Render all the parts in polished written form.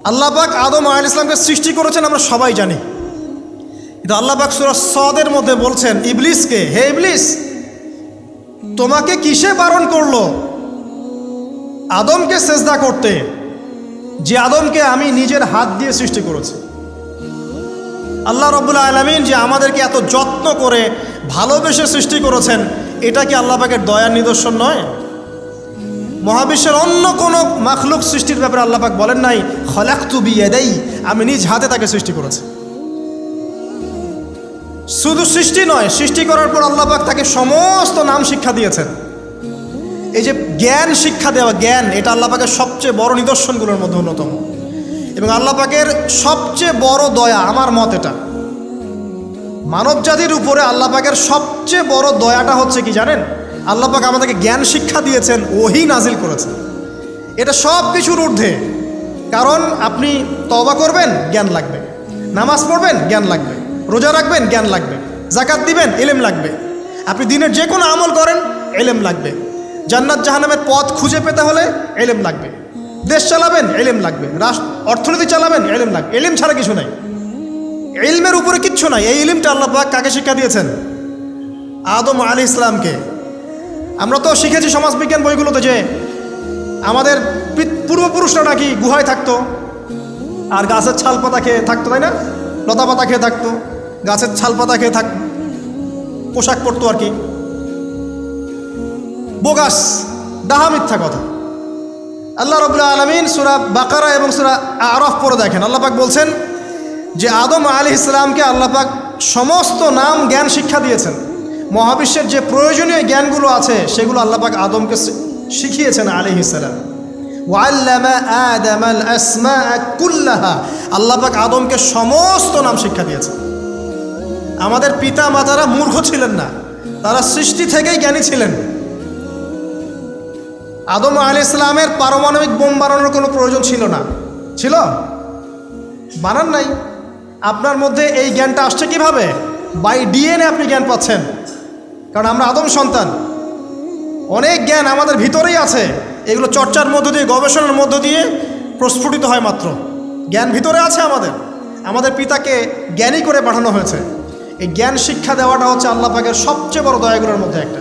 আল্লাহ পাক আদম আলাইহিস সালামকে সৃষ্টি করেছেন আমরা সবাই জানি, কিন্তু আল্লাহ পাক সূরা সদের মধ্যে বলছেন ইবলিসকে, হে ইবলিস, তোমাকে কিসে বারণ করলো আদমকে সেজদা করতে, যে আদমকে আমি নিজের হাত দিয়ে সৃষ্টি করেছি। আল্লাহ রাব্বুল আলামিন যে আমাদেরকে এত যত্ন করে ভালোবেসে সৃষ্টি করেছেন, এটা কি আল্লাহ পাকের দয়ার নিদর্শন নয়? মহাবিশ্বের অন্য কোনো মাখলুক সৃষ্টির ব্যাপারে আল্লাহ পাক বলেন নাই খলাকতু বিয়াদাই, আমি নিজ হাতে তাকে সৃষ্টি করেছি। শুধু সৃষ্টি নয়, সৃষ্টি করার পর আল্লাহ পাক তাকে সমস্ত নাম শিক্ষা দিয়েছেন। এই যে জ্ঞান শিক্ষা দেওয়া, জ্ঞান, এটা আল্লাহ পাকের সবচেয়ে বড় নিদর্শনগুলোর মধ্যে অন্যতম। এবং আল্লাহ পাকের সবচেয়ে বড় দয়া, আমার মত এটা, মানব জাতির উপরে আল্লাহ পাকের সবচেয়ে বড় দয়াটা হচ্ছে কি জানেন? আল্লাহ পাক আমাদেরকে জ্ঞান শিক্ষা দিয়েছেন, ওহী নাজিল করেছেন। এটা সব কিছুর ঊর্ধ্বে। কারণ আপনি তওবা করবেন, জ্ঞান লাগবে। নামাজ পড়বেন, জ্ঞান লাগবে। রোজা রাখবেন, জ্ঞান লাগবে। জাকাত দিবেন, ইলম লাগবে। আপনি দিনের যে কোনো আমল করেন, ইলম লাগবে। জান্নাত জাহান্নামের পথ খুঁজে পেতে হলে ইলম লাগবে। দেশ চালাবেন, ইলম লাগবে। অর্থনীতি চালাবেন, ইলম লাগবে। ইলম ছাড়া কিছু নাই, ইলমের উপরে কিচ্ছু নাই। এই ইলমটা আল্লাহ পাক কাকে শিক্ষা দিয়েছেন? আদম আলাইহিস সালামকে। আমরা তো শিখেছি সমাজবিজ্ঞান বইগুলোতে যে আমাদের পূর্বপুরুষরা নাকি গুহায় থাকতো আর গাছের ছাল পাতা খেয়ে থাকতো, তাই না? লতা পাতা খেয়ে থাকতো, গাছের ছাল পাতা খেয়ে পোশাক পরতো আর কি। বোগাস, ডাহা, মিথ্যা কথা। আল্লাহ রাব্বুল আলামিন সূরা বাকারা এবং সূরা আরাফ পড়ে দেখেন, আল্লাহ পাক বলছেন যে আদম আলাইহিস সালামকে আল্লাহ পাক সমস্ত নাম জ্ঞান শিক্ষা দিয়েছেন। মহাবিশ্বের যে প্রয়োজনীয় জ্ঞানগুলো আছে সেগুলো আল্লাহ পাক আদমকে শিখিয়েছেন আলাইহিস সালাম। ওয়াল্লামা আদামাল আসমাআ কুল্লাহা, আল্লাহ পাক আদমকে সমস্ত নাম শিক্ষা দিয়েছেন। আমাদের পিতা মাতারা মূর্খ ছিলেন না, তারা সৃষ্টি থেকেই জ্ঞানী ছিলেন। আদম আলাইহিস সালামের পারমাণবিক বোম বানানোর কোনো প্রয়োজন ছিল না। ছিল? বানান নাই। আপনার মধ্যে এই জ্ঞানটা আসছে কিভাবে? বাই ডিএনএ আপনি জ্ঞান পাচ্ছেন, কারণ আমরা আদম সন্তান। অনেক জ্ঞান আমাদের ভিতরেই আছে, এগুলো চর্চার মধ্য দিয়ে, গবেষণার মধ্য দিয়ে প্রস্ফুটিত হয় মাত্র। জ্ঞান ভিতরে আছে আমাদের। আমাদের পিতাকে জ্ঞানী করে পাঠানো হয়েছে। এই জ্ঞান শিক্ষা দেওয়াটা হচ্ছে আল্লাহ পাকের সবচেয়ে বড় দয়াগুলোর মধ্যে একটা।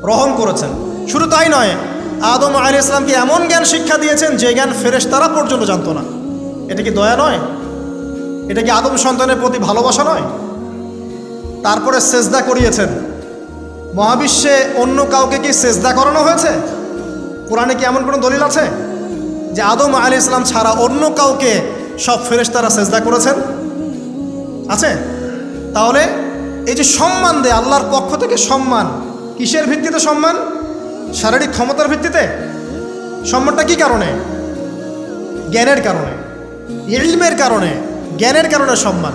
রহম করেছেন। শুধু তাই নয়, আদম আলাইহিস সালামকে এমন জ্ঞান শিক্ষা দিয়েছেন যে জ্ঞান ফেরেশতারা পর্যন্ত জানতো না। এটা কি দয়া নয়? এটা কি আদম সন্তানের প্রতি ভালোবাসা নয়? তারপরে সেজদা করিয়েছেন। মহাবিশ্বে অন্য কাউকে কি সেজদা করানো হয়েছে? কোরআনে কি এমন কোনো দলিল আছে যে আদম আলাইহিস সালাম ছাড়া অন্য কাউকে সব ফেরেশতারা সেজদা করেছেন? আছে? তাহলে এই যে সম্মান দেয় আল্লাহর পক্ষ থেকে, সম্মান কিসের ভিত্তিতে? সম্মান শারীরিক ক্ষমতার ভিত্তিতে? সম্মানটা কি কারণে? জ্ঞানের কারণে, ইলমের কারণে, জ্ঞানের কারণে সম্মান।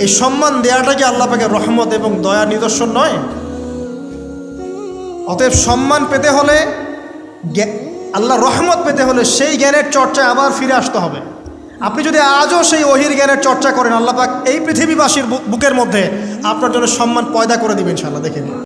এই সম্মান দেওয়াটা কি আল্লাহ পাকের রহমত এবং দয়ার নিদর্শন নয়? অতএব সম্মান পেতে হলে, আল্লাহর রহমত পেতে হলে সেই জ্ঞানের চর্চায় আবার ফিরে আসতে হবে। আপনি যদি আজও সেই ওহির জ্ঞানের চর্চা করেন, আল্লাহ পাক এই পৃথিবীবাসীর বুকের মধ্যে আপনার জন্য সম্মান পয়দা করে দিবেন ইনশাআল্লাহ। দেখে নিন।